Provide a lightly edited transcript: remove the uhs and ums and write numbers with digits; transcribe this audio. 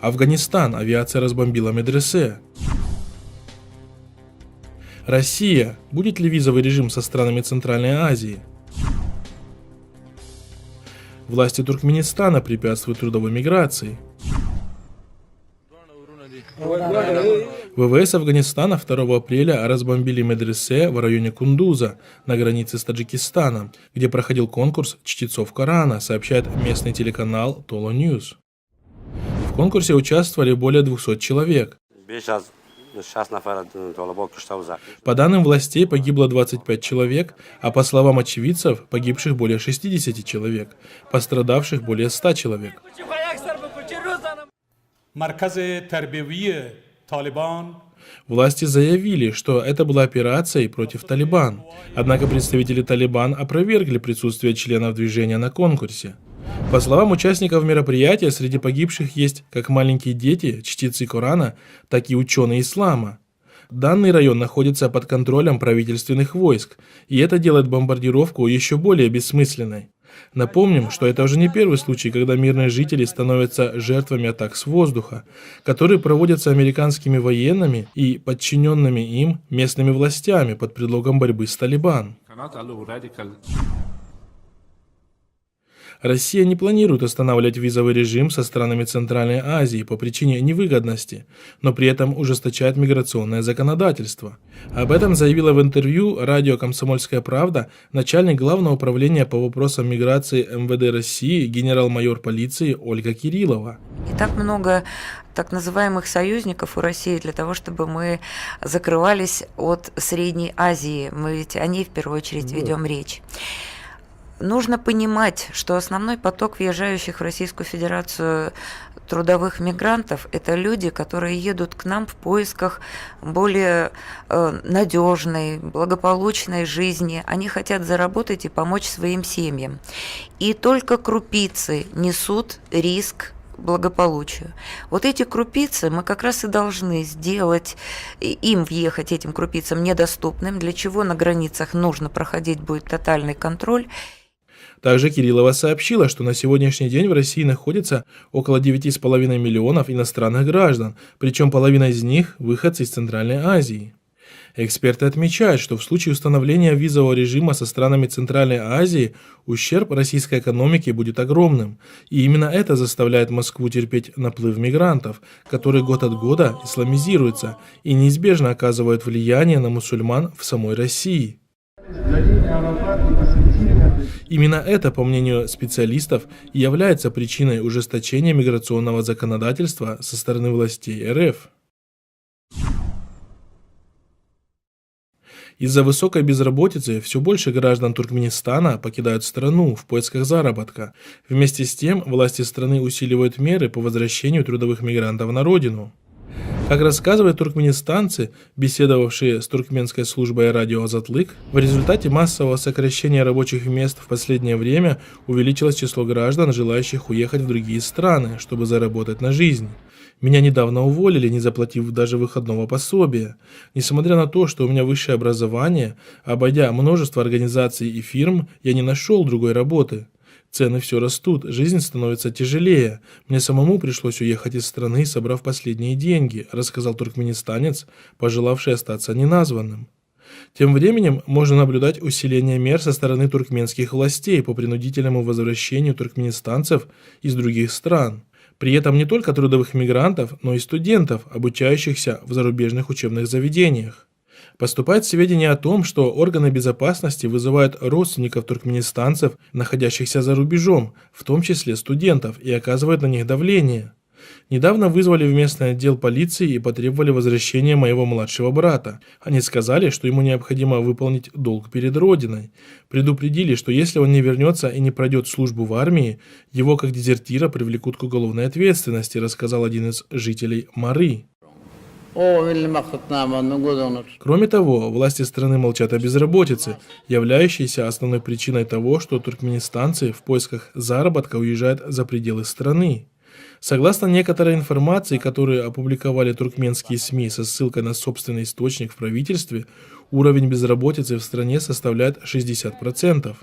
Афганистан. Авиация разбомбила медресе. Россия. Будет ли визовый режим со странами Центральной Азии? Власти Туркменистана препятствуют трудовой миграции. ВВС Афганистана 2 апреля разбомбили медресе в районе Кундуза на границе с Таджикистаном, где проходил конкурс чтецов Корана, сообщает местный телеканал Толо Ньюс. В конкурсе участвовали более 200 человек. По данным властей, погибло 25 человек, а по словам очевидцев, погибших более 60 человек, пострадавших более 100 человек. Власти заявили, что это была операцией против Талибан, однако представители Талибан опровергли присутствие членов движения на конкурсе. По словам участников мероприятия, среди погибших есть как маленькие дети, чтецы Корана, так и ученые ислама. Данный район находится под контролем правительственных войск, и это делает бомбардировку еще более бессмысленной. Напомним, что это уже не первый случай, когда мирные жители становятся жертвами атак с воздуха, которые проводятся американскими военными и подчиненными им местными властями под предлогом борьбы с Талибан. Россия не планирует устанавливать визовый режим со странами Центральной Азии по причине невыгодности, но при этом ужесточает миграционное законодательство. Об этом заявила в интервью радио «Комсомольская правда» начальник Главного управления по вопросам миграции МВД России генерал-майор полиции Ольга Кириллова. И так много так называемых союзников у России для того, чтобы мы закрывались от Средней Азии. Мы ведь о ней в первую очередь ведем речь. Нужно понимать, что основной поток въезжающих в Российскую Федерацию трудовых мигрантов – это люди, которые едут к нам в поисках более надежной, благополучной жизни. Они хотят заработать и помочь своим семьям. И только крупицы несут риск благополучию. Вот эти крупицы мы как раз и должны сделать, им въехать, этим крупицам, недоступным, для чего на границах нужно проходить будет тотальный контроль. Также Кириллова сообщила, что на сегодняшний день в России находится около 9,5 миллионов иностранных граждан, причем половина из них – выходцы из Центральной Азии. Эксперты отмечают, что в случае установления визового режима со странами Центральной Азии ущерб российской экономике будет огромным. И именно это заставляет Москву терпеть наплыв мигрантов, которые год от года исламизируются и неизбежно оказывают влияние на мусульман в самой России. Именно это, по мнению специалистов, и является причиной ужесточения миграционного законодательства со стороны властей РФ. Из-за высокой безработицы все больше граждан Туркменистана покидают страну в поисках заработка. Вместе с тем, власти страны усиливают меры по возвращению трудовых мигрантов на родину. Как рассказывают туркменистанцы, беседовавшие с туркменской службой радио «Азатлык», в результате массового сокращения рабочих мест в последнее время увеличилось число граждан, желающих уехать в другие страны, чтобы заработать на жизнь. Меня недавно уволили, не заплатив даже выходного пособия. Несмотря на то, что у меня высшее образование, обойдя множество организаций и фирм, я не нашел другой работы. Цены все растут, жизнь становится тяжелее. Мне самому пришлось уехать из страны, собрав последние деньги, рассказал туркменистанец, пожелавший остаться неназванным. Тем временем можно наблюдать усиление мер со стороны туркменских властей по принудительному возвращению туркменистанцев из других стран. При этом не только трудовых мигрантов, но и студентов, обучающихся в зарубежных учебных заведениях. Поступают сведения о том, что органы безопасности вызывают родственников туркменистанцев, находящихся за рубежом, в том числе студентов, и оказывают на них давление. Недавно вызвали в местный отдел полиции и потребовали возвращения моего младшего брата. Они сказали, что ему необходимо выполнить долг перед Родиной. Предупредили, что если он не вернется и не пройдет службу в армии, его как дезертира привлекут к уголовной ответственности, рассказал один из жителей Мары. Кроме того, власти страны молчат о безработице, являющейся основной причиной того, что туркменистанцы в поисках заработка уезжают за пределы страны. Согласно некоторой информации, которую опубликовали туркменские СМИ со ссылкой на собственный источник в правительстве, уровень безработицы в стране составляет 60%.